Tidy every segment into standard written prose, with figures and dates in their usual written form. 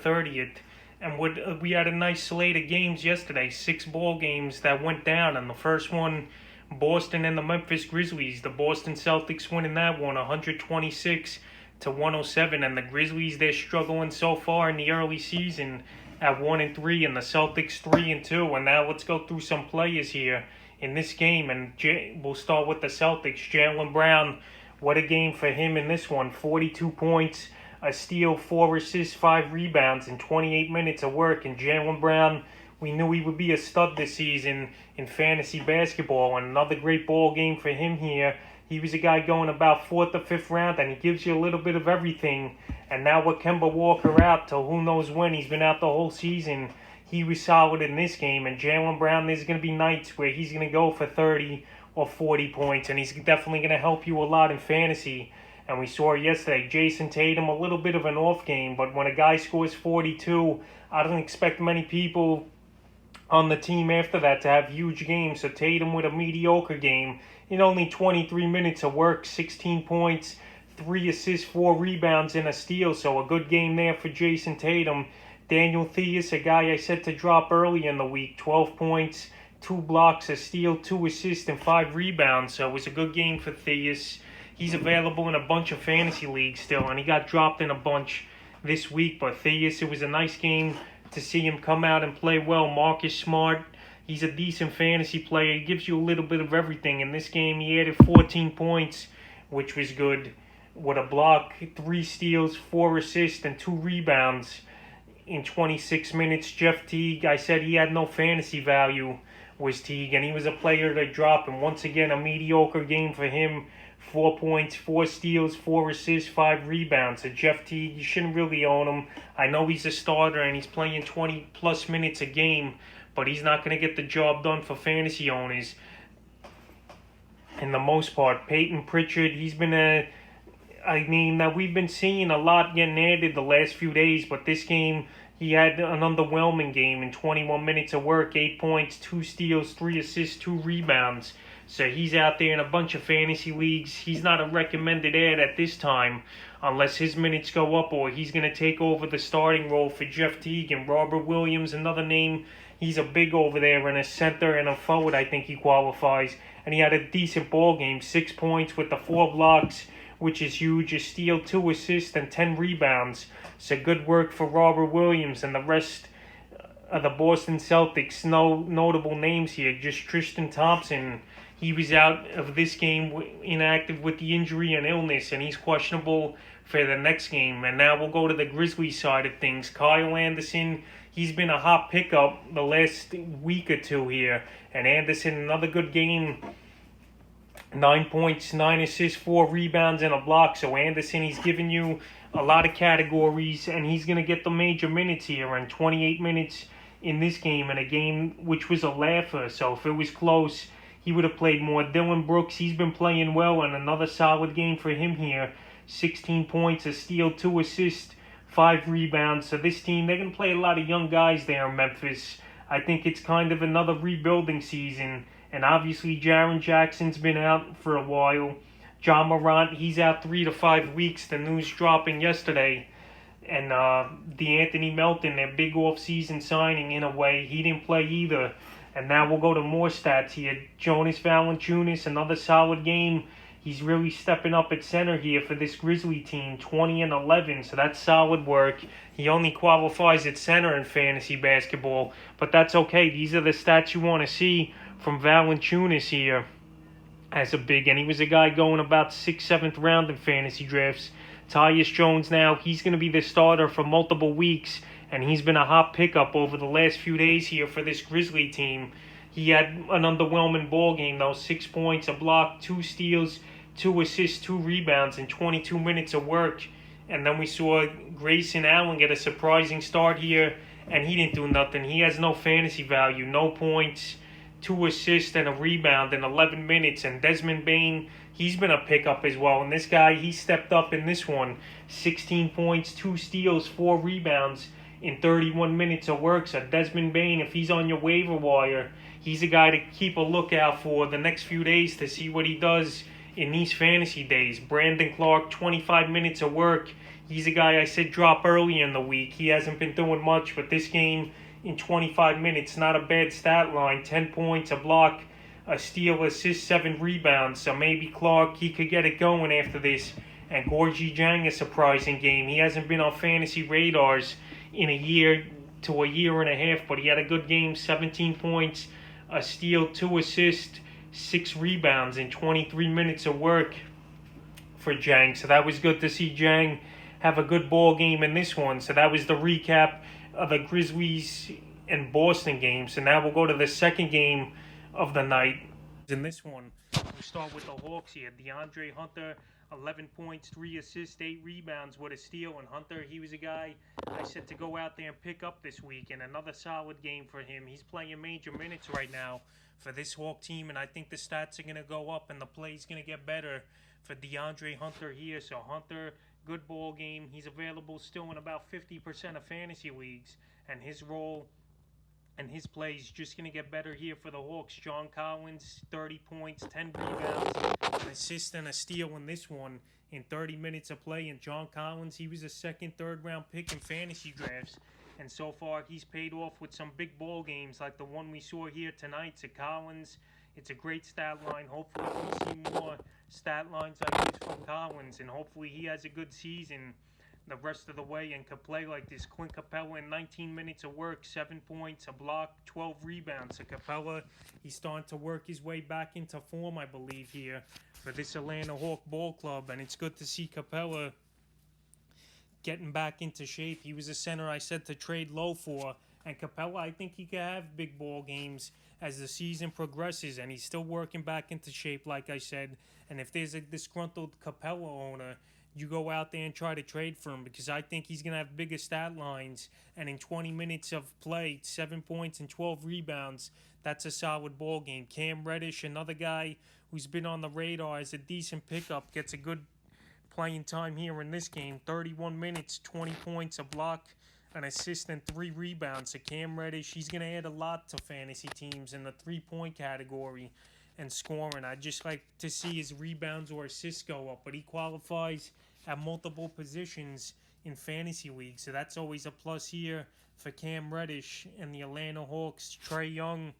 30th. And we had a nice slate of games yesterday, 6 ball games that went down. And the first one, Boston and the Memphis Grizzlies. The Boston Celtics winning that one 126-107. And the Grizzlies, they're struggling so far in the early season at 1-3, and the Celtics 3-2. And now let's go through some players here in this game. And we'll start with the Celtics. Jaylen Brown, what a game for him in this one. 42 points, a steal, 4 assists, 5 rebounds in 28 minutes of work. And Jaylen Brown, we knew he would be a stud this season in fantasy basketball. And another great ball game for him here. He was a guy going about 4th or 5th round, and he gives you a little bit of everything. And now with Kemba Walker out till who knows when, he's been out the whole season, he was solid in this game. And Jaylen Brown, there's going to be nights where he's going to go for 30 or 40 points, and he's definitely going to help you a lot in fantasy. And we saw yesterday, Jason Tatum, a little bit of an off game, but when a guy scores 42, I don't expect many people on the team after that to have huge games. So Tatum with a mediocre game in only 23 minutes of work, 16 points, 3 assists, 4 rebounds, and a steal. So a good game there for Jason Tatum. Daniel Theis, a guy I said to drop early in the week, 12 points, 2 blocks, a steal, 2 assists, and 5 rebounds. So it was a good game for Theis. He's available in a bunch of fantasy leagues still, and he got dropped in a bunch this week. But Theis, it was a nice game to see him come out and play well. Marcus Smart, he's a decent fantasy player. He gives you a little bit of everything. In this game, he added 14 points, which was good, with a block, 3 steals, 4 assists, and 2 rebounds in 26 minutes. Jeff Teague, I said he had no fantasy value, was Teague, and he was a player to drop. And once again, a mediocre game for him. 4 points, 4 steals, 4 assists, 5 rebounds. So Jeff Teague, you shouldn't really own him. I know he's a starter and he's playing 20-plus minutes a game, but he's not going to get the job done for fantasy owners in the most part. Peyton Pritchard, he's been that we've been seeing a lot getting added the last few days, but this game, he had an underwhelming game in 21 minutes of work, 8 points, 2 steals, 3 assists, 2 rebounds. So he's out there in a bunch of fantasy leagues. He's not a recommended add at this time unless his minutes go up, or he's going to take over the starting role for Jeff Teague. And Robert Williams, another name, he's a big over there, and a center and a forward, I think he qualifies. And he had a decent ball game, 6 points with the 4 blocks, which is huge, a steal, 2 assists, and 10 rebounds. So good work for Robert Williams. And the rest of the Boston Celtics, no notable names here, just Tristan Thompson. He was out of this game inactive with the injury and illness, and he's questionable for the next game. And now we'll go to the Grizzlies side of things. Kyle Anderson, he's been a hot pickup the last week or two here. And Anderson, another good game. 9 points, 9 assists, 4 rebounds, and a block. So Anderson, he's giving you a lot of categories, and he's going to get the major minutes here. And 28 minutes in this game, and a game which was a laugher. So if it was close, he would have played more. Dylan Brooks, he's been playing well, and another solid game for him here. 16 points, a steal, 2 assists, 5 rebounds. So this team, they're going to play a lot of young guys there in Memphis. I think it's kind of another rebuilding season. And obviously, Jaren Jackson's been out for a while. John Morant, he's out 3 to 5 weeks. The news dropping yesterday. And DeAnthony Melton, their big off-season signing in a way, he didn't play either. And now we'll go to more stats here. Jonas Valanciunas, another solid game. He's really stepping up at center here for this Grizzly team, 20 and 11. So that's solid work. He only qualifies at center in fantasy basketball, but that's okay. These are the stats you want to see from Valanciunas here as a big. And he was a guy going about 6th, 7th round in fantasy drafts. Tyus Jones now, he's going to be the starter for multiple weeks. And he's been a hot pickup over the last few days here for this Grizzly team. He had an underwhelming ball game, though. 6 points, a block, 2 steals, 2 assists, 2 rebounds in 22 minutes of work. And then we saw Grayson Allen get a surprising start here, and he didn't do nothing. He has no fantasy value, no points, 2 assists, and a rebound in 11 minutes. And Desmond Bane, he's been a pickup as well. And this guy, he stepped up in this one. 16 points, 2 steals, 4 rebounds in 31 minutes of work. So Desmond Bane, if he's on your waiver wire, he's a guy to keep a lookout for the next few days to see what he does in these fantasy days. Brandon Clark, 25 minutes of work. He's a guy I said drop earlier in the week. He hasn't been doing much, but this game in 25 minutes, not a bad stat line. 10 points, a block, a steal, assist, 7 rebounds. So maybe Clark, he could get it going after this. And Gorgie Jang, a surprising game. He hasn't been on fantasy radars in a year to a year and a half, but he had a good game, 17 points, a steal, 2 assists, 6 rebounds in 23 minutes of work for Jang. So that was good to see Jang have a good ball game in this one. So that was the recap of the Grizzlies and Boston game. So now we'll go to the second game of the night. In this one, we'll start with the Hawks here. DeAndre Hunter, 11 points, 3 assists, 8 rebounds with a steal. And Hunter, he was a guy I said to go out there and pick up this week. And another solid game for him. He's playing major minutes right now for this Hawk team. And I think the stats are going to go up and the play's going to get better for DeAndre Hunter here. So Hunter, good ball game. He's available still in about 50% of fantasy leagues. And his role and his play is just going to get better here for the Hawks. John Collins, 30 points, 10 rebounds, an assist and a steal in this one in 30 minutes of play. And John Collins, he was a second, third round pick in fantasy drafts. And so far, he's paid off with some big ball games like the one we saw here tonight to Collins. It's a great stat line. Hopefully, we'll see more stat lines like this from Collins. And hopefully, he has a good season the rest of the way and could play like this. Clint Capella in 19 minutes of work, 7 points, a block, 12 rebounds. So Capella, he's starting to work his way back into form, I believe, here for this Atlanta Hawk ball club. And it's good to see Capella getting back into shape. He was a center I said to trade low for. And Capella, I think he could have big ball games as the season progresses. And he's still working back into shape, like I said. And if there's a disgruntled Capella owner, you go out there and try to trade for him, because I think he's going to have bigger stat lines. And in 20 minutes of play, 7 points and 12 rebounds, that's a solid ball game. Cam Reddish, another guy who's been on the radar as a decent pickup, gets a good playing time here in this game. 31 minutes, 20 points, a block, an assist, and 3 rebounds. So Cam Reddish, he's going to add a lot to fantasy teams in the three-point category and scoring. I'd just like to see his rebounds or assists go up, but he qualifies at multiple positions in fantasy leagues, so that's always a plus here for Cam Reddish and the Atlanta Hawks. Trae Young,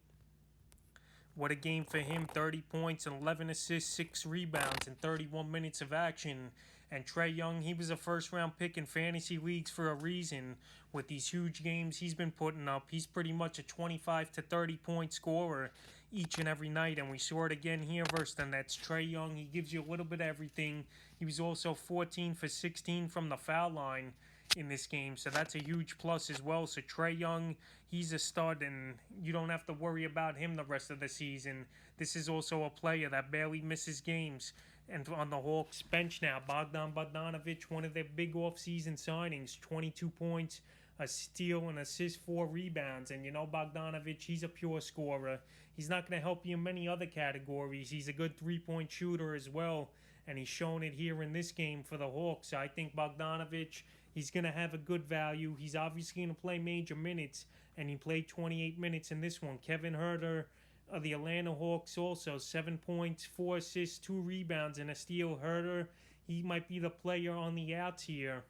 what a game for him. 30 points and 11 assists, 6 rebounds in 31 minutes of action. And Trae Young, he was a first-round pick in fantasy leagues for a reason. With these huge games he's been putting up, he's pretty much a 25 to 30-point scorer each and every night, and we saw it again here versus the Nets. Trae Young, he gives you a little bit of everything. He was also 14 for 16 from the foul line in this game, so that's a huge plus as well. So Trae Young, he's a stud, and you don't have to worry about him the rest of the season. This is also a player that barely misses games. And on the Hawks bench now, Bogdan Bogdanovic, one of their big off-season signings, 22 points, a steal, an assist, 4 rebounds. And you know Bogdanovic, he's a pure scorer. He's not going to help you in many other categories. He's a good three-point shooter as well, and he's shown it here in this game for the Hawks. So I think Bogdanovic, he's going to have a good value. He's obviously going to play major minutes, and he played 28 minutes in this one. Kevin Huerter of the Atlanta Hawks also, 7 points, 4 assists, 2 rebounds, and a steal. Huerter, he might be the player on the outs here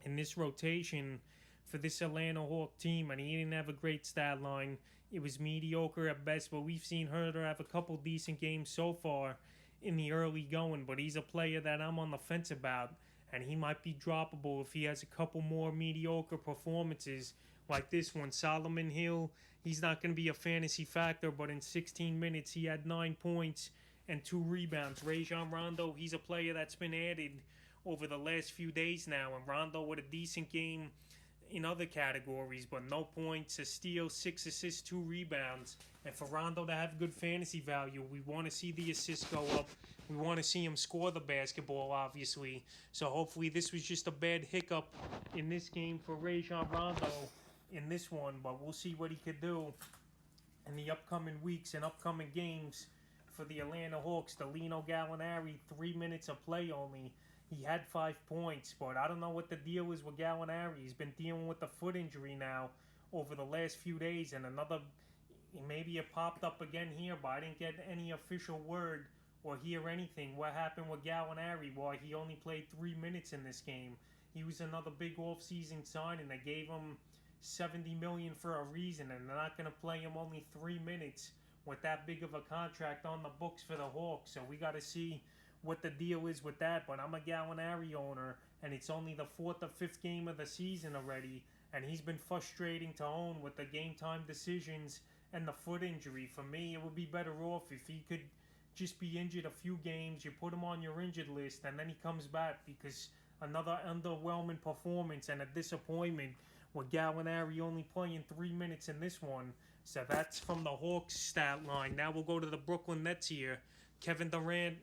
in this rotation for this Atlanta Hawk team, and he didn't have a great stat line. It was mediocre at best, but we've seen Huerter have a couple decent games so far in the early going, but he's a player that I'm on the fence about, and he might be droppable if he has a couple more mediocre performances like this one. Solomon Hill, he's not going to be a fantasy factor, but in 16 minutes he had 9 points and 2 rebounds. Rajon Rondo, he's a player that's been added over the last few days now, and Rondo with a decent game in other categories, but no points, a steal, 6 assists, 2 rebounds. And for Rondo to have good fantasy value, we want to see the assists go up. We want to see him score the basketball, obviously. So hopefully this was just a bad hiccup in this game for Rajon Rondo in this one, but we'll see what he could do in the upcoming weeks and upcoming games for the Atlanta Hawks. Danilo Gallinari, 3 minutes of play only. He had 5 points, but I don't know what the deal is with Gallinari. He's been dealing with a foot injury now over the last few days, and maybe it popped up again here, but I didn't get any official word or hear anything. What happened with Gallinari? Why he only played 3 minutes in this game? He was another big off-season signing. They gave him $70 million for a reason, and they're not going to play him only 3 minutes with that big of a contract on the books for the Hawks. So we got to see what the deal is with that. But I'm a Gallinari owner, and it's only the 4th or 5th game of the season already, and he's been frustrating to own with the game-time decisions and the foot injury. For me, it would be better off if he could just be injured a few games. You put him on your injured list, and then he comes back, because another underwhelming performance and a disappointment with Gallinari only playing 3 minutes in this one. So that's from the Hawks stat line. Now we'll go to the Brooklyn Nets here. Kevin Durant,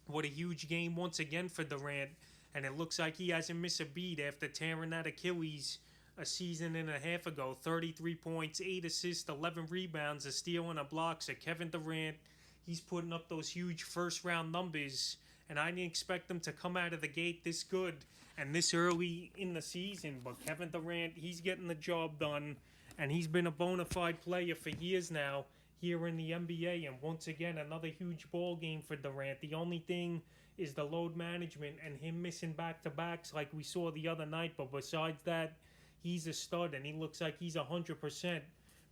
what a huge game once again for Durant. And it looks like he hasn't missed a beat after tearing that Achilles a season and a half ago. 33 points, 8 assists, 11 rebounds, a steal and a block. So Kevin Durant, he's putting up those huge first-round numbers, and I didn't expect him to come out of the gate this good and this early in the season. But Kevin Durant, he's getting the job done, and he's been a bona fide player for years now here in the NBA. And once again, another huge ball game for Durant. The only thing is the load management and him missing back-to-backs like we saw the other night. But besides that, he's a stud, and he looks like he's 100%.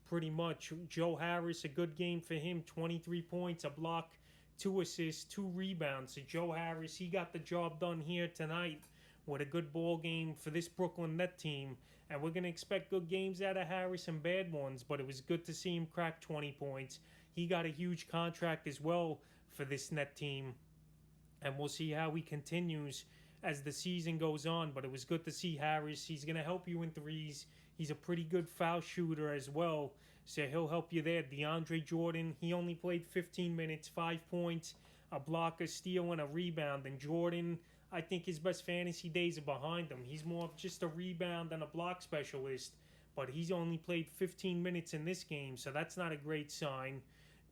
Pretty much. Joe Harris, a good game for him. 23 points, a block, 2 assists, 2 rebounds. So Joe Harris, he got the job done here tonight with a good ball game for this Brooklyn Net team. And we're going to expect good games out of Harris and bad ones, but it was good to see him crack 20 points. He got a huge contract as well for this Net team, and we'll see how he continues as the season goes on. But it was good to see Harris. He's going to help you in threes. He's a pretty good foul shooter as well, so he'll help you there. DeAndre Jordan, he only played 15 minutes, 5 points, a block, a steal, and a rebound. And Jordan, I think his best fantasy days are behind him. He's more of just a rebound and a block specialist, but he's only played 15 minutes in this game, so that's not a great sign.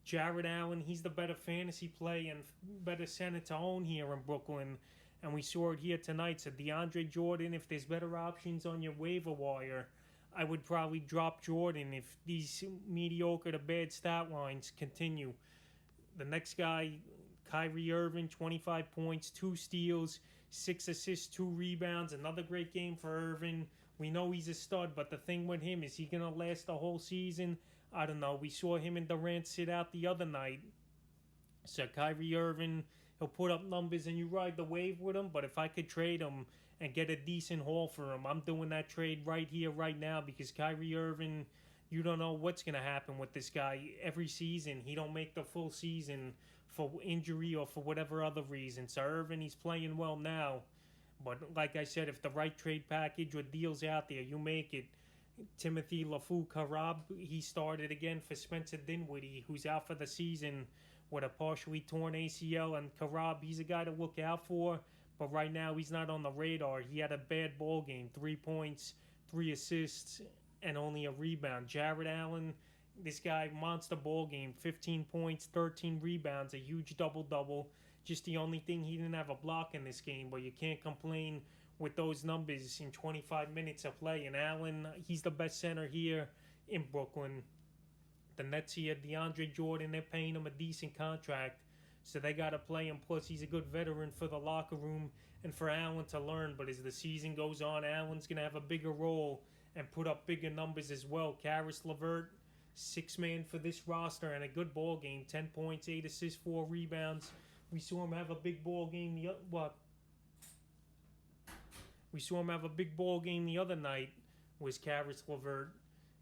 Jared Allen, he's the better fantasy play and better center to own here in Brooklyn, and we saw it here tonight. So DeAndre Jordan, if there's better options on your waiver wire, I would probably drop Jordan if these mediocre to bad stat lines continue. The next guy, Kyrie Irving, 25 points, 2 steals, 6 assists, 2 rebounds. Another great game for Irving. We know he's a stud, but the thing with him, is he going to last the whole season? I don't know. We saw him and Durant sit out the other night. So Kyrie Irving, he'll put up numbers and you ride the wave with him. But if I could trade him and get a decent haul for him, I'm doing that trade right here, right now, because Kyrie Irving, you don't know what's going to happen with this guy. Every season, he don't make the full season for injury or for whatever other reason. So Irving, he's playing well now. But like I said, if the right trade package or deals out there, you make it. Timothy Lafu-Karab, he started again for Spencer Dinwiddie, who's out for the season with a partially torn ACL. And Karab, he's a guy to look out for, but right now he's not on the radar. He had a bad ball game, 3 points, 3 assists, and only a rebound. Jared Allen, this guy, monster ball game, 15 points, 13 rebounds, a huge double-double. Just the only thing, he didn't have a block in this game, but you can't complain with those numbers in 25 minutes of play. And Allen, he's the best center here in Brooklyn. The Nets here, DeAndre Jordan, they're paying him a decent contract, so they got to play him. Plus, he's a good veteran for the locker room and for Allen to learn. But as the season goes on, Allen's going to have a bigger role and put up bigger numbers as well. Karis LeVert, 6-man for this roster, and a good ball game. 10 points, 8 assists, 4 rebounds. We saw him have a big ball game We saw him have a big ball game the other night. Was Karis LeVert,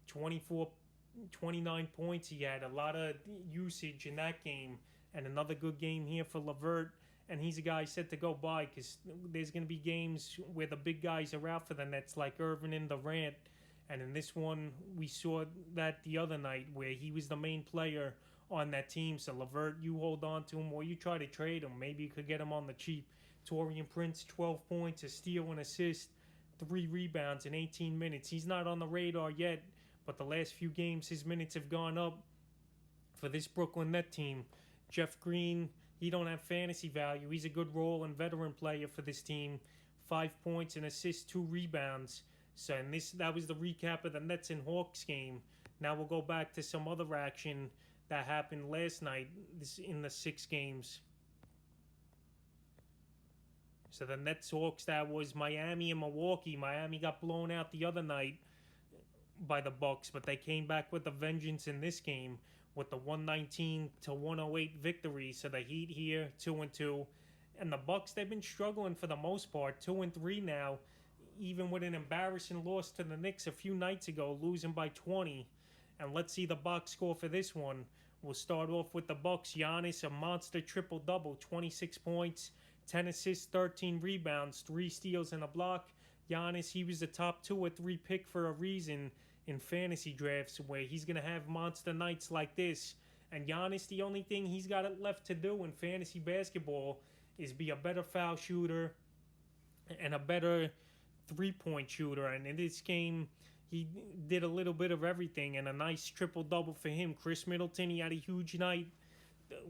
29 points he had. A lot of usage in that game. And another good game here for LeVert. And he's a guy set to go by, because there's going to be games where the big guys are out for the Nets, like Irving and Durant. And in this one, we saw that the other night, where he was the main player on that team. So LeVert, you hold on to him, or you try to trade him. Maybe you could get him on the cheap. Taurean Prince, 12 points, a steal and assist, 3 rebounds in 18 minutes. He's not on the radar yet, but the last few games, his minutes have gone up for this Brooklyn Net team. Jeff Green, he don't have fantasy value. He's a good role and veteran player for this team. 5 points, an assist, 2 rebounds. So that was the recap of the Nets and Hawks game. Now we'll go back to some other action that happened last night in the 6 games. So the Nets Hawks, that was Miami and Milwaukee. Miami got blown out the other night by the Bucks, but they came back with a vengeance in this game with the 119-108 victory. So the Heat here 2-2, and the Bucks, they've been struggling for the most part, 2-3 now, even with an embarrassing loss to the Knicks a few nights ago, losing by 20. And let's see the box score for this one. We'll start off with the Bucks. Giannis, a monster triple-double, 26 points, 10 assists, 13 rebounds, 3 steals, and a block. Giannis, he was the top 2 or 3 pick for a reason in fantasy drafts, where he's going to have monster nights like this. And Giannis, the only thing he's got left to do in fantasy basketball is be a better foul shooter and a better three-point shooter. And in this game, he did a little bit of everything, and a nice triple-double for him. Chris Middleton, he had a huge night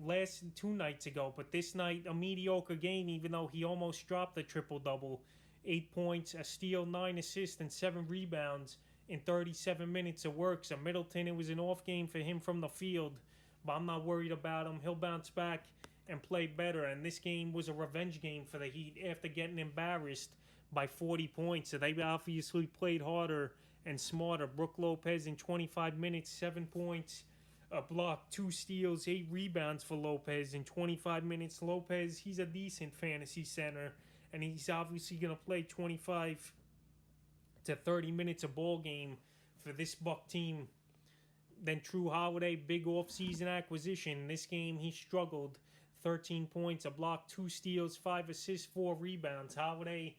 last 2 nights ago, but this night, a mediocre game, even though he almost dropped a triple-double. 8 points, a steal, 9 assists, and 7 rebounds in 37 minutes of work. So Middleton, it was an off game for him from the field, but I'm not worried about him. He'll bounce back and play better. And this game was a revenge game for the Heat after getting embarrassed by 40 points. So they obviously played harder and smarter. Brook Lopez in 25 minutes, 7 points, a block, 2 steals, 8 rebounds for Lopez in 25 minutes. Lopez, he's a decent fantasy center, and he's obviously going to play 25 to 30 minutes a ball game for this Buck team. Then True Holiday, big offseason acquisition. This game, he struggled. 13 points, a block, 2 steals, 5 assists, 4 rebounds. Holiday,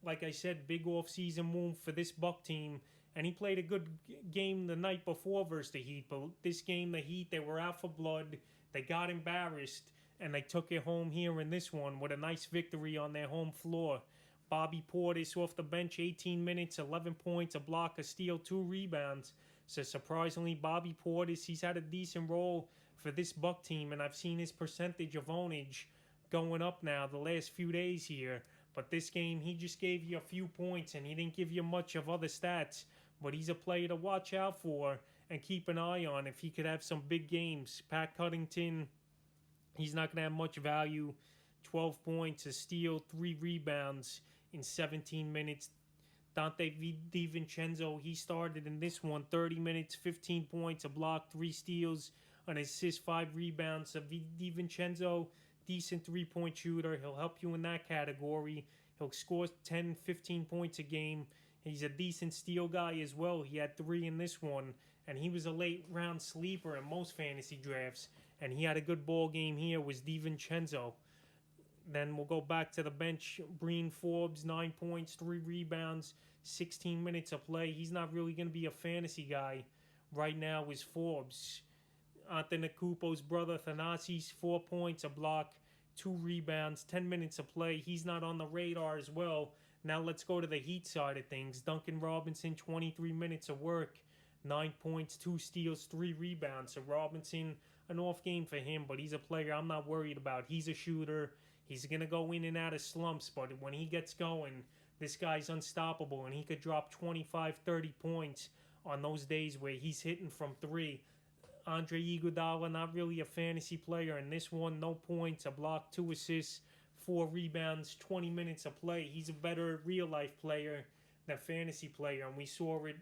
like I said, big offseason move for this Buck team. And he played a good game the night before versus the Heat. But this game, the Heat, they were out for blood. They got embarrassed, and they took it home here in this one with a nice victory on their home floor. Bobby Portis off the bench, 18 minutes, 11 points, a block, a steal, 2 rebounds. So surprisingly, Bobby Portis, he's had a decent role for this Buck team, and I've seen his percentage of ownage going up now the last few days here. But this game, he just gave you a few points, and he didn't give you much of other stats. But he's a player to watch out for and keep an eye on if he could have some big games. Pat Covington, he's not going to have much value. 12 points, a steal, 3 rebounds in 17 minutes. Dante DiVincenzo, he started in this one, 30 minutes, 15 points, a block, 3 steals, an assist, 5 rebounds. So DiVincenzo, decent three-point shooter. He'll help you in that category. He'll score 10, 15 points a game. He's a decent steal guy as well. He had 3 in this one, and he was a late-round sleeper in most fantasy drafts, and he had a good ball game here with DiVincenzo. Then we'll go back to the bench. Breen Forbes, 9 points, 3 rebounds, 16 minutes of play. He's not really going to be a fantasy guy right now is Forbes. Antetokounmpo's brother, Thanasis, 4 points, a block, 2 rebounds, 10 minutes of play. He's not on the radar as well. Now let's go to the Heat side of things. Duncan Robinson, 23 minutes of work, 9 points, 2 steals, 3 rebounds. So Robinson, an off game for him, but he's a player I'm not worried about. He's a shooter. He's going to go in and out of slumps, but when he gets going, this guy's unstoppable, and he could drop 25, 30 points on those days where he's hitting from 3. Andre Iguodala, not really a fantasy player. In this one, no points, a block, 2 assists, 4 rebounds, 20 minutes of play. He's a better real-life player than fantasy player, and we saw it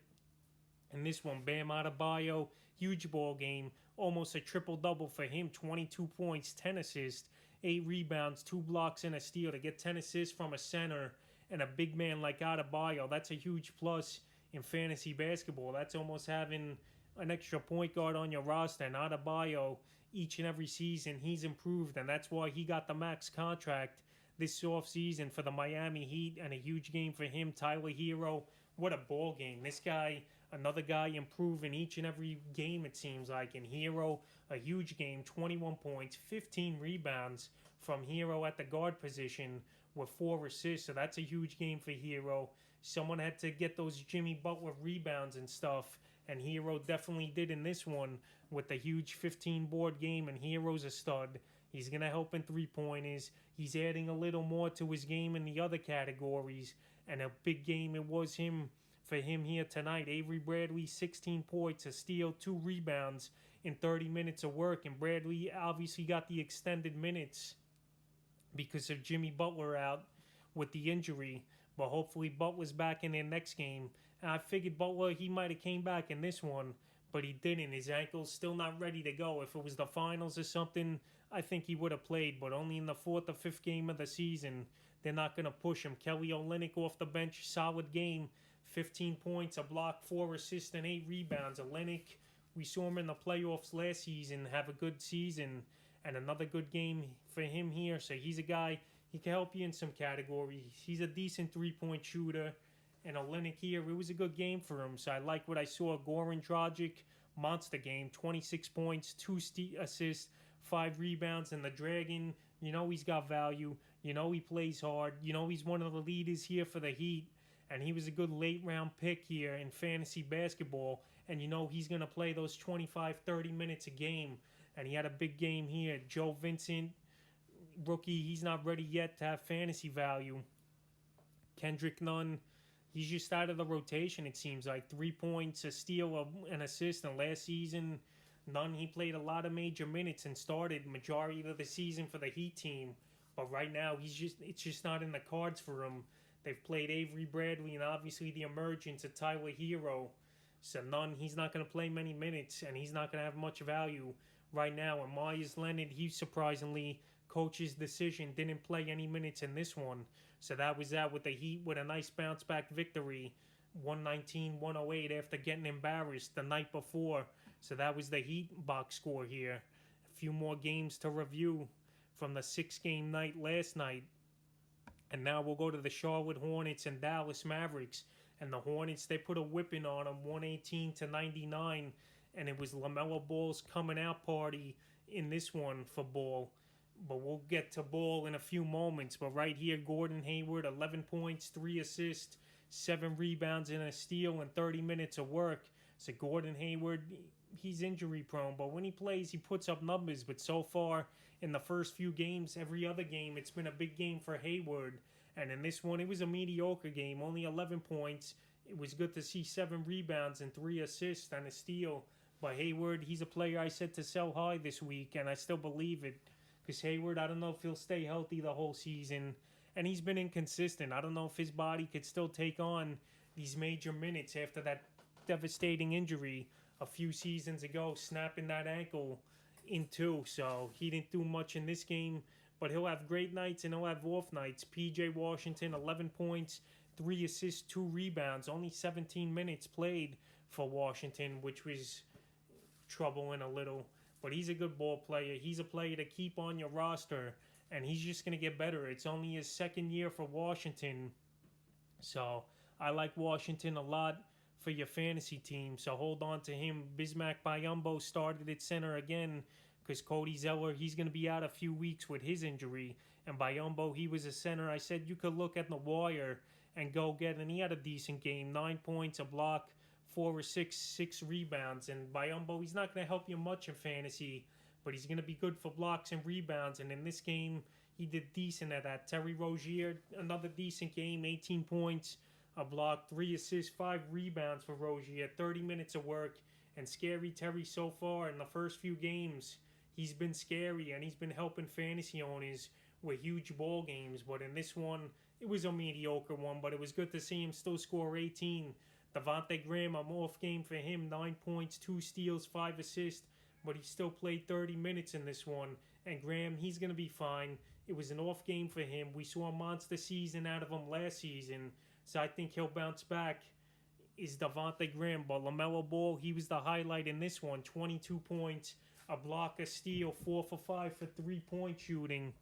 in this one. Bam Adebayo, huge ball game, almost a triple-double for him, 22 points, 10 assists, 8 rebounds, 2 blocks, and a steal. To get 10 assists from a center and a big man like Adebayo, that's a huge plus in fantasy basketball. That's almost having an extra point guard on your roster. And Adebayo, each and every season, he's improved, and that's why he got the max contract this offseason for the Miami Heat, and a huge game for him. Tyler Hero, what a ball game. This guy, another guy improving each and every game, it seems like. And Hero, a huge game, 21 points, 15 rebounds from Hero at the guard position with 4 assists. So that's a huge game for Hero. Someone had to get those Jimmy Butler rebounds and stuff, and Hero definitely did in this one with the huge 15-board game, and Hero's a stud. He's going to help in three-pointers. He's adding a little more to his game in the other categories, and a big game it was for him here tonight. Avery Bradley, 16 points, a steal, 2 rebounds in 30 minutes of work, and Bradley obviously got the extended minutes because of Jimmy Butler out with the injury. But hopefully Butler's back in their next game. And I figured Butler, he might have came back in this one, but he didn't. His ankle's still not ready to go. If it was the finals or something, I think he would have played, but only in the fourth or fifth game of the season. They're not going to push him. Kelly Olynyk off the bench, solid game. 15 points, a block, 4 assists, and 8 rebounds. Olynyk, we saw him in the playoffs last season have a good season, and another good game for him here. So he's a guy, he can help you in some categories. He's a decent three-point shooter. And Olynyk here, it was a good game for him. So I like what I saw. Goran Dragic, monster game, 26 points, 2 assists, 5 rebounds. And the Dragon, you know he's got value. You know he plays hard. You know he's one of the leaders here for the Heat. And he was a good late-round pick here in fantasy basketball. And you know he's going to play those 25, 30 minutes a game. And he had a big game here. Joe Vincent, rookie, he's not ready yet to have fantasy value. Kendrick Nunn, he's just out of the rotation, it seems like. 3 points, a steal, an assist. And last season, Nunn, he played a lot of major minutes and started majority of the season for the Heat team. But right now, it's just not in the cards for him. They've played Avery Bradley and obviously the emergence of Tyler Hero. So Nunn, he's not going to play many minutes, and he's not going to have much value right now. And Myers Leonard, he surprisingly, coach's decision, didn't play any minutes in this one. So that was that with the Heat with a nice bounce-back victory, 119-108 after getting embarrassed the night before. So that was the Heat box score here. A few more games to review from the 6-game night last night. And now we'll go to the Charlotte Hornets and Dallas Mavericks. And the Hornets, they put a whipping on them, 118-99. And it was LaMelo Ball's coming out party in this one for Ball. But we'll get to Ball in a few moments. But right here, Gordon Hayward, 11 points, 3 assists, 7 rebounds, and a steal in 30 minutes of work. So Gordon Hayward, he's injury prone. But when he plays, he puts up numbers. But so far, in the first few games, every other game, it's been a big game for Hayward. And in this one, it was a mediocre game, only 11 points. It was good to see 7 rebounds and 3 assists and a steal. But Hayward, he's a player I said to sell high this week, and I still believe it. Because Hayward, I don't know if he'll stay healthy the whole season. And he's been inconsistent. I don't know if his body could still take on these major minutes after that devastating injury a few seasons ago, snapping that ankle in 2. So he didn't do much in this game. But he'll have great nights and he'll have off nights. P.J. Washington, 11 points, 3 assists, 2 rebounds. Only 17 minutes played for Washington, which was troubling a little. But he's a good ball player. He's a player to keep on your roster. And he's just going to get better. It's only his second year for Washington. So I like Washington a lot for your fantasy team. So hold on to him. Bismack Biyombo started at center again, because Cody Zeller, he's going to be out a few weeks with his injury. And Biyombo, he was a center. I said you could look at the wire and go get, and he had a decent game. 9 points, a block, 4 or 6 rebounds. And Biyombo, he's not going to help you much in fantasy, but he's going to be good for blocks and rebounds. And in this game, he did decent at that. Terry Rozier, another decent game, 18 points, a block, 3 assists, 5 rebounds for Rozier, 30 minutes of work. And Scary Terry so far in the first few games, he's been scary, and he's been helping fantasy owners with huge ball games. But in this one, it was a mediocre one, but it was good to see him still score 18. Devontae Graham, I'm off game for him, 9 points, 2 steals, 5 assists, but he still played 30 minutes in this one. And Graham, he's going to be fine. It was an off game for him. We saw a monster season out of him last season, so I think he'll bounce back. Is Devontae Graham, but LaMelo Ball, he was the highlight in this one, 22 points, a block, a steal, 4 for 5 for 3-point shooting,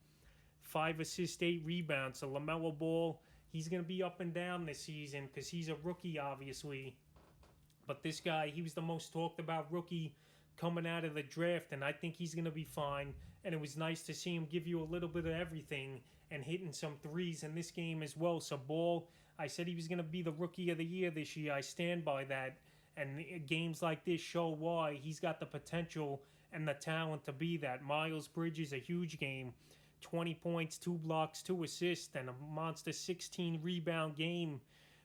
5 assists, 8 rebounds. So LaMelo Ball, he's going to be up and down this season because he's a rookie, obviously. But this guy, he was the most talked about rookie coming out of the draft, and I think he's going to be fine. And it was nice to see him give you a little bit of everything and hitting some threes in this game as well. So Ball, I said he was going to be the rookie of the year this year. I stand by that. And games like this show why he's got the potential and the talent to be that. Miles Bridges, a huge game. 20 points, 2 blocks, 2 assists, and a monster 16-rebound game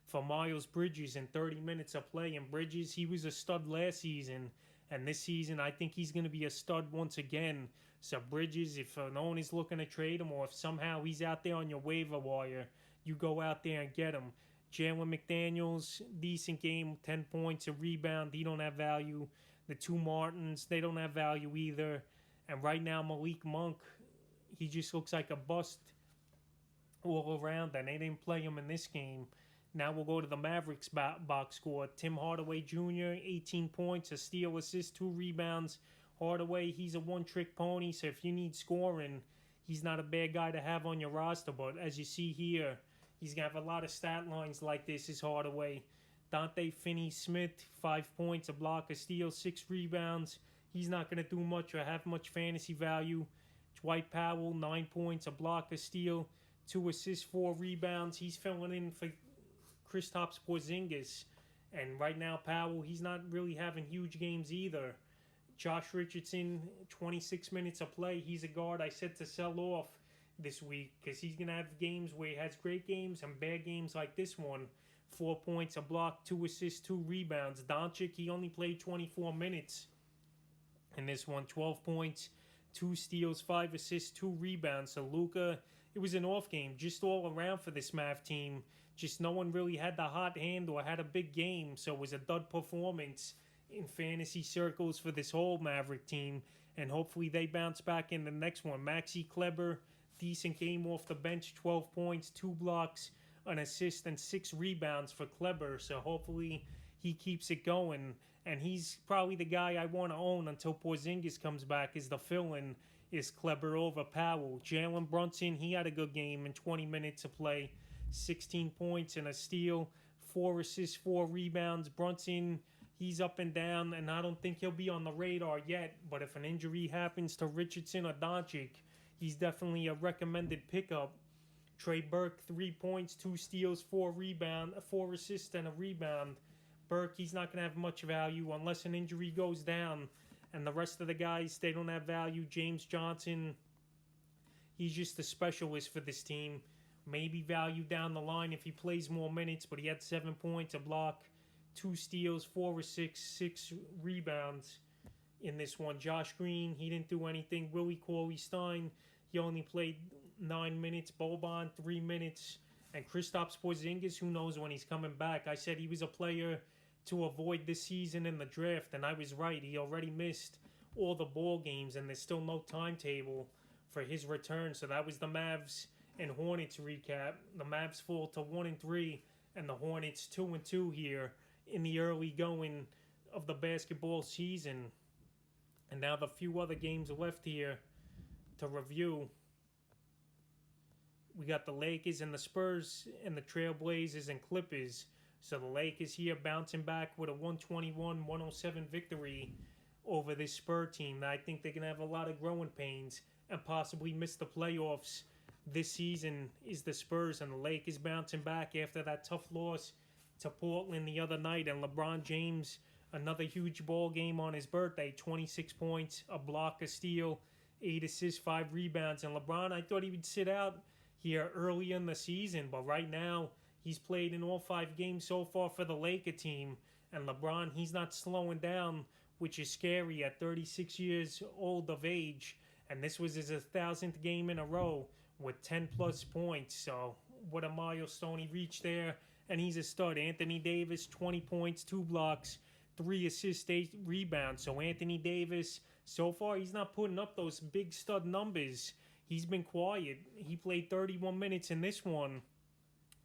for Miles Bridges in 30 minutes of play. And Bridges, he was a stud last season. And this season, I think he's going to be a stud once again. So Bridges, if no one is looking to trade him, or if somehow he's out there on your waiver wire, you go out there and get him. Jalen McDaniels, decent game, 10 points, a rebound. He don't have value. The two Martins, they don't have value either. And right now, Malik Monk, he just looks like a bust all around, and they didn't play him in this game. Now we'll go to the Mavericks box score. Tim Hardaway Jr., 18 points, a steal, assist, 2 rebounds. Hardaway, he's a one-trick pony, so if you need scoring, he's not a bad guy to have on your roster. But as you see here, he's going to have a lot of stat lines like this is Hardaway. Dante Finney-Smith, 5 points, a block, a steal, 6 rebounds. He's not going to do much or have much fantasy value. Dwight Powell, 9 points, a block, a steal, 2 assists, 4 rebounds. He's filling in for Kristaps Porzingis. And right now, Powell, he's not really having huge games either. Josh Richardson, 26 minutes of play. He's a guard I said to sell off this week because he's going to have games where he has great games and bad games like this one. 4 points, a block, 2 assists, 2 rebounds. Doncic, he only played 24 minutes in this one. 12 points, 2 steals, 5 assists, 2 rebounds. So Luka, it was an off game just all around for this Mav team. Just no one really had the hot hand or had a big game. So it was a dud performance in fantasy circles for this whole Maverick team. And hopefully they bounce back in the next one. Maxi Kleber, decent game off the bench, 12 points, 2 blocks, an assist, and 6 rebounds for Kleber. So hopefully he keeps it going. And he's probably the guy I want to own until Porzingis comes back, is the fill-in is Kleber over Powell. Jalen Brunson, he had a good game in 20 minutes of play. 16 points and a steal, 4 assists, 4 rebounds. Brunson, he's up and down, and I don't think he'll be on the radar yet. But if an injury happens to Richardson or Doncic, he's definitely a recommended pickup. Trey Burke, 3 points, 2 steals, 4 assists, and a rebound. Burke, he's not going to have much value unless an injury goes down. And the rest of the guys, they don't have value. James Johnson, he's just a specialist for this team. Maybe value down the line if he plays more minutes, but he had 7 points, a block, 2 steals, 4 assists, 6 rebounds in this one. Josh Green, he didn't do anything. Willie Cauley-Stein, he only played 9 minutes. Boban, 3 minutes. And Kristaps Porzingis, who knows when he's coming back. I said he was a player to avoid this season in the draft, and I was right. He already missed all the ball games, and there's still no timetable for his return. So that was the Mavs and Hornets recap. The Mavs fall to 1-3, and the Hornets 2-2 here in the early going of the basketball season. And now the few other games left here to review. We got the Lakers and the Spurs and the Trailblazers and Clippers. So the Lakers here bouncing back with a 121-107 victory over this Spur team. I think they're going to have a lot of growing pains and possibly miss the playoffs this season is the Spurs. And the Lakers bouncing back after that tough loss to Portland the other night. And LeBron James, another huge ball game on his birthday. 26 points, a block, a steal, 8 assists, 5 rebounds. And LeBron, I thought he would sit out here early in the season, but right now he's played in all 5 games so far for the Laker team, and LeBron, he's not slowing down, which is scary at 36 years old of age, and this was his 1,000th game in a row with 10-plus points, so what a milestone he reached there, and he's a stud. Anthony Davis, 20 points, 2 blocks, 3 assists, 8 rebounds, so Anthony Davis, so far he's not putting up those big stud numbers. He's been quiet. He played 31 minutes in this one.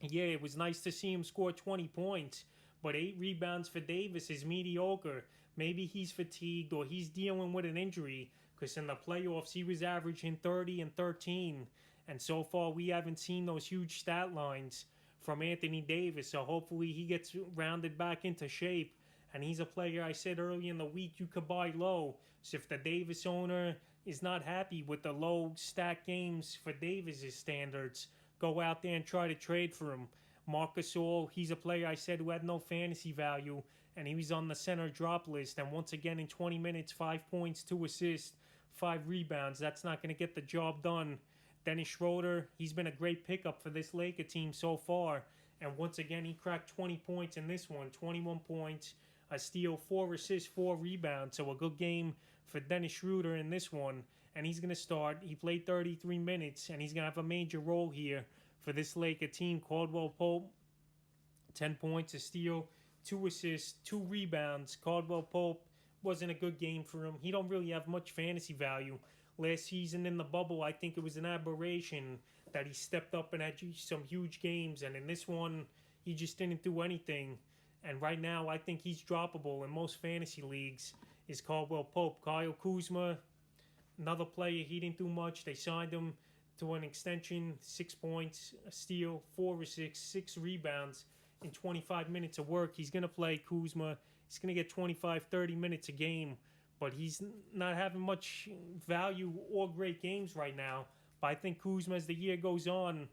Yeah, it was nice to see him score 20 points, but 8 rebounds for Davis is mediocre. Maybe he's fatigued or he's dealing with an injury, because in the playoffs he was averaging 30 and 13, and so far we haven't seen those huge stat lines from Anthony Davis, so hopefully he gets rounded back into shape. And he's a player I said early in the week you could buy low. So if the Davis owner is not happy with the low stack games for Davis's standards, go out there and try to trade for him. Marc Gasol, he's a player I said who had no fantasy value, and he was on the center drop list. And once again in 20 minutes, 5 points, 2 assists, 5 rebounds. That's not going to get the job done. Dennis Schroeder, he's been a great pickup for this Laker team so far. And once again, he cracked 20 points in this one, 21 points. A steal, 4 assists, 4 rebounds. So a good game for Dennis Schroeder in this one. And he's going to start. He played 33 minutes, and he's going to have a major role here for this Laker team. Caldwell Pope, 10 points, a steal, 2 assists, 2 rebounds. Caldwell Pope wasn't a good game for him. He don't really have much fantasy value. Last season in the bubble, I think it was an aberration that he stepped up and had some huge games. And in this one, he just didn't do anything. And right now, I think he's droppable in most fantasy leagues is Caldwell Pope. Kyle Kuzma, another player, he didn't do much. They signed him to an extension, 6 points, a steal, 4 assists, 6 rebounds in 25 minutes of work. He's going to play Kuzma. He's going to get 25, 30 minutes a game. But he's not having much value or great games right now. But I think Kuzma, as the year goes on,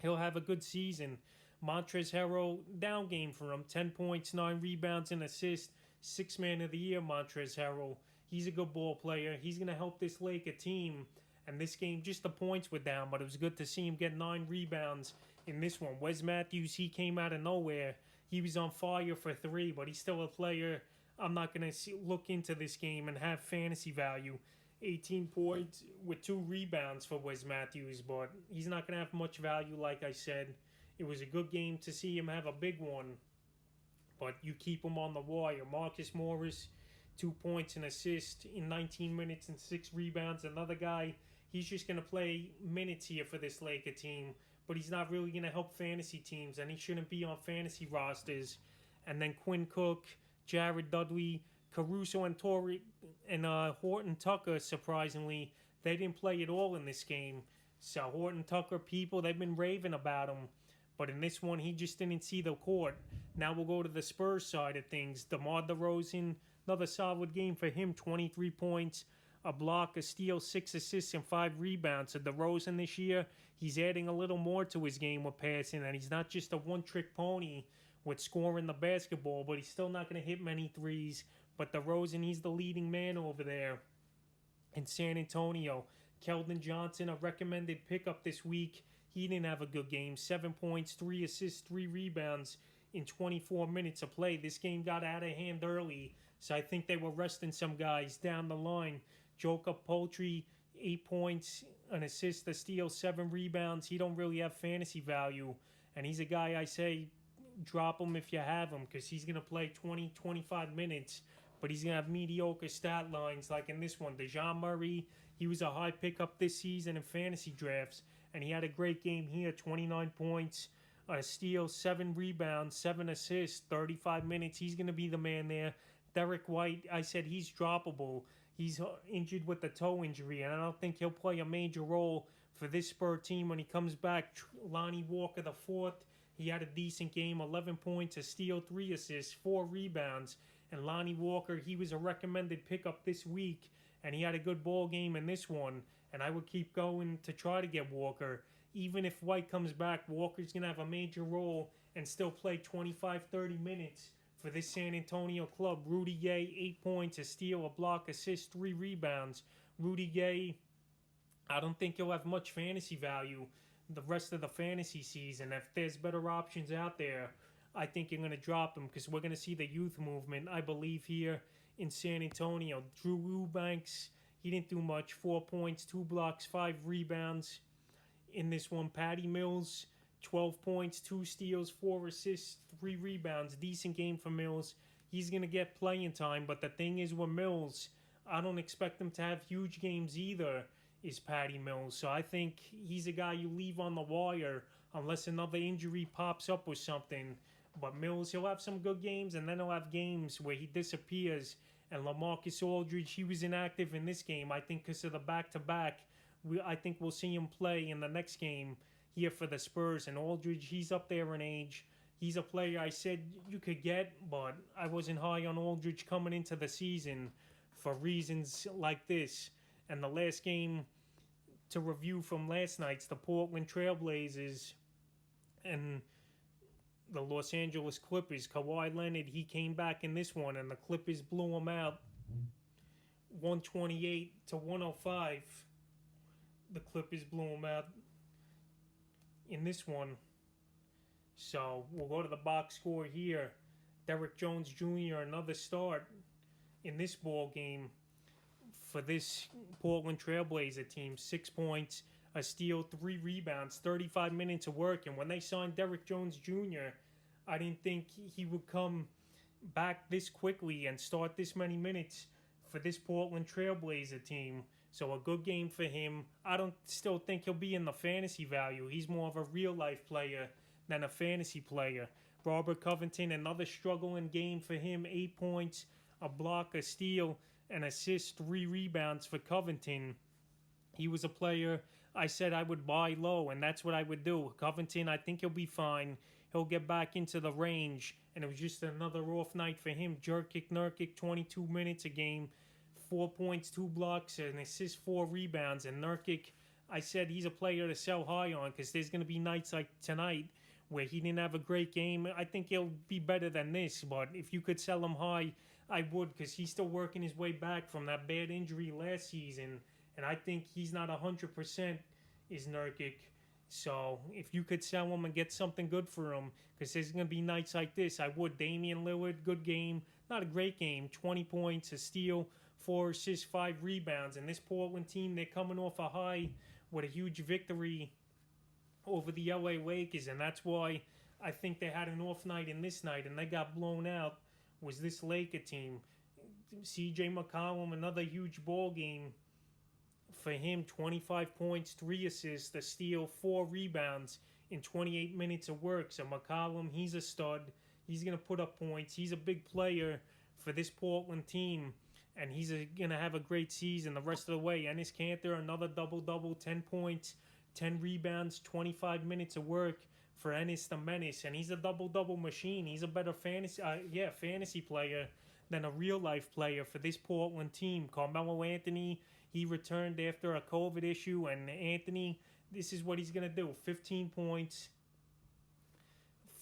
he'll have a good season. Montrezl Harrell, down game for him. 10 points, 9 rebounds, and assists. 6th man of the year, Montrezl Harrell. He's a good ball player. He's going to help this Laker team. And this game, just the points were down, but it was good to see him get 9 rebounds in this one. Wes Matthews, he came out of nowhere. He was on fire for 3, but he's still a player. I'm not going to look into this game and have fantasy value. 18 points with 2 rebounds for Wes Matthews, but he's not going to have much value, like I said. It was a good game to see him have a big one, but you keep him on the wire. Marcus Morris, 2 points and assist in 19 minutes and 6 rebounds. Another guy, he's just going to play minutes here for this Laker team, but he's not really going to help fantasy teams, and he shouldn't be on fantasy rosters. And then Quinn Cook, Jared Dudley, Caruso, and Horton Tucker, surprisingly, they didn't play at all in this game. So Horton Tucker, people, they've been raving about him. But in this one, he just didn't see the court. Now we'll go to the Spurs side of things. DeMar DeRozan, another solid game for him. 23 points, a block, a steal, 6 assists, and 5 rebounds. So DeRozan this year, he's adding a little more to his game with passing. And he's not just a one-trick pony with scoring the basketball, but he's still not going to hit many threes. But DeRozan, he's the leading man over there in San Antonio. Keldon Johnson, a recommended pickup this week. He didn't have a good game. 7 points, 3 assists, 3 rebounds in 24 minutes of play. This game got out of hand early, so I think they were resting some guys down the line. Joker Poultry, 8 points, an assist, a steal, 7 rebounds. He don't really have fantasy value, and he's a guy I say drop him if you have him because he's going to play 20, 25 minutes, but he's going to have mediocre stat lines like in this one. DeJounte Murray, he was a high pickup this season in fantasy drafts, and he had a great game here, 29 points, a steal, 7 rebounds, 7 assists, 35 minutes. He's going to be the man there. Derek White, I said he's droppable. He's injured with the toe injury, and I don't think he'll play a major role for this Spur team when he comes back. Lonnie Walker, the 4th, he had a decent game, 11 points, a steal, 3 assists, 4 rebounds. And Lonnie Walker, he was a recommended pickup this week, and he had a good ball game in this one. And I would keep going to try to get Walker. Even if White comes back, Walker's going to have a major role and still play 25, 30 minutes for this San Antonio club. Rudy Gay, 8 points, a steal, a block, assist, 3 rebounds. Rudy Gay, I don't think he'll have much fantasy value the rest of the fantasy season. If there's better options out there, I think you're going to drop him because we're going to see the youth movement, I believe, here in San Antonio. Drew Eubanks, he didn't do much. 4 points, 2 blocks, 5 rebounds in this one. Patty Mills, 12 points, 2 steals, 4 assists, 3 rebounds. Decent game for Mills. He's going to get playing time, but the thing is with Mills, I don't expect him to have huge games either, is Patty Mills. So I think he's a guy you leave on the wire unless another injury pops up or something. But Mills, he'll have some good games, and then he'll have games where he disappears. And LaMarcus Aldridge, he was inactive in this game, I think, because of the back-to-back. I think we'll see him play in the next game here for the Spurs. And Aldridge, he's up there in age. He's a player I said you could get, but I wasn't high on Aldridge coming into the season for reasons like this. And the last game to review from last night's the Portland Trailblazers and the Los Angeles Clippers. Kawhi Leonard, he came back in this one, and the Clippers blew him out 128-105. The Clippers blew him out in this one. So we'll go to the box score here. Derrick Jones Jr., another start in this ball game for this Portland Trailblazer team. 6 points, a steal, 3 rebounds, 35 minutes of work. And when they signed Derrick Jones Jr., I didn't think he would come back this quickly and start this many minutes for this Portland Trailblazer team. So a good game for him. I don't still think he'll be in the fantasy value. He's more of a real life player than a fantasy player. Robert Covington, another struggling game for him. 8 points, a block, a steal, an assist, 3 rebounds for Covington. He was a player I said I would buy low, and that's what I would do. Covington, I think he'll be fine. He'll get back into the range, and it was just another off night for him. Jerkic Nurkic, 22 minutes a game, 4 points, 2 blocks, an assist, 4 rebounds. And Nurkic, I said he's a player to sell high on because there's going to be nights like tonight where he didn't have a great game. I think he'll be better than this, but if you could sell him high, I would, because he's still working his way back from that bad injury last season. And I think he's not 100% is Nurkic. So if you could sell him and get something good for him, because there's going to be nights like this, I would. Damian Lillard, good game. Not a great game. 20 points, a steal, 4 assists, 5 rebounds. And this Portland team, they're coming off a high with a huge victory over the LA Lakers. And that's why I think they had an off night in this night and they got blown out, was this Laker team. CJ McCollum, another huge ball game for him. 25 points, 3 assists, a steal, 4 rebounds in 28 minutes of work. So McCollum, he's a stud. He's going to put up points. He's a big player for this Portland team, and he's going to have a great season the rest of the way. Enes Kanter, another double-double, 10 points, 10 rebounds, 25 minutes of work for Enes the Menace, and he's a double-double machine. He's a better fantasy player than a real-life player for this Portland team. Carmelo Anthony, he returned after a COVID issue, and Anthony, this is what he's going to do. 15 points,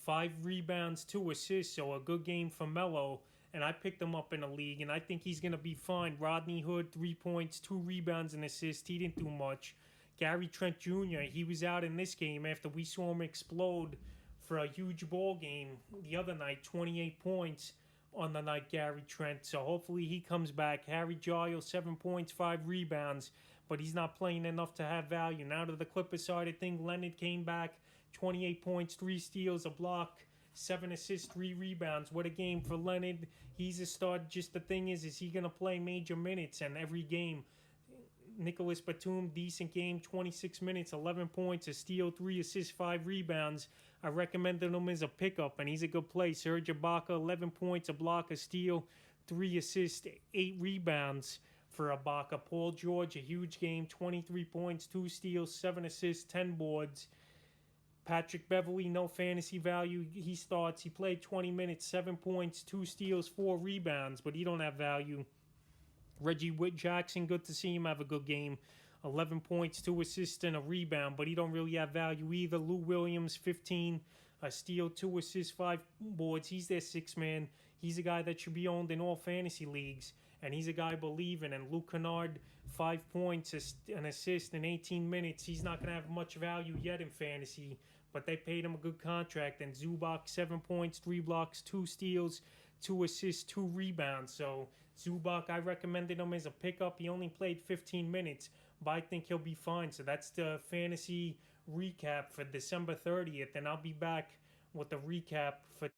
5 rebounds, 2 assists, so a good game for Melo. And I picked him up in a league, and I think he's going to be fine. Rodney Hood, 3 points, 2 rebounds, and assist. He didn't do much. Gary Trent Jr., he was out in this game after we saw him explode for a huge ball game the other night, 28 points on the night, Gary Trent. So hopefully he comes back. Harry Giles, 7 points, 5 rebounds, but he's not playing enough to have value. Now to the Clippers side of things, Leonard came back, 28 points, 3 steals, a block, 7 assists, 3 rebounds. What a game for Leonard. He's a stud. Just the thing is he going to play major minutes and every game? Nicholas Batum, decent game, 26 minutes, 11 points, a steal, 3 assists, 5 rebounds. I recommended him as a pickup, and he's a good play. Serge Ibaka, 11 points, a block, a steal, 3 assists, 8 rebounds for Ibaka. Paul George, a huge game, 23 points, 2 steals, 7 assists, 10 boards. Patrick Beverley, no fantasy value. He starts. He played 20 minutes, 7 points, 2 steals, 4 rebounds, but he don't have value. Reggie Jackson, good to see him have a good game. 11 points, 2 assists, and a rebound, but he don't really have value either. Lou Williams, 15, a steal, 2 assists, 5 boards. He's their 6th man. He's a guy that should be owned in all fantasy leagues, and he's a guy I believe in. And Luke Kennard, 5 points, an assist in 18 minutes. He's not going to have much value yet in fantasy, but they paid him a good contract. And Zubac, 7 points, 3 blocks, 2 steals, 2 assists, 2 rebounds. So Zubac, I recommended him as a pickup. He only played 15 minutes, but I think he'll be fine. So that's the fantasy recap for December 30th, and I'll be back with the recap for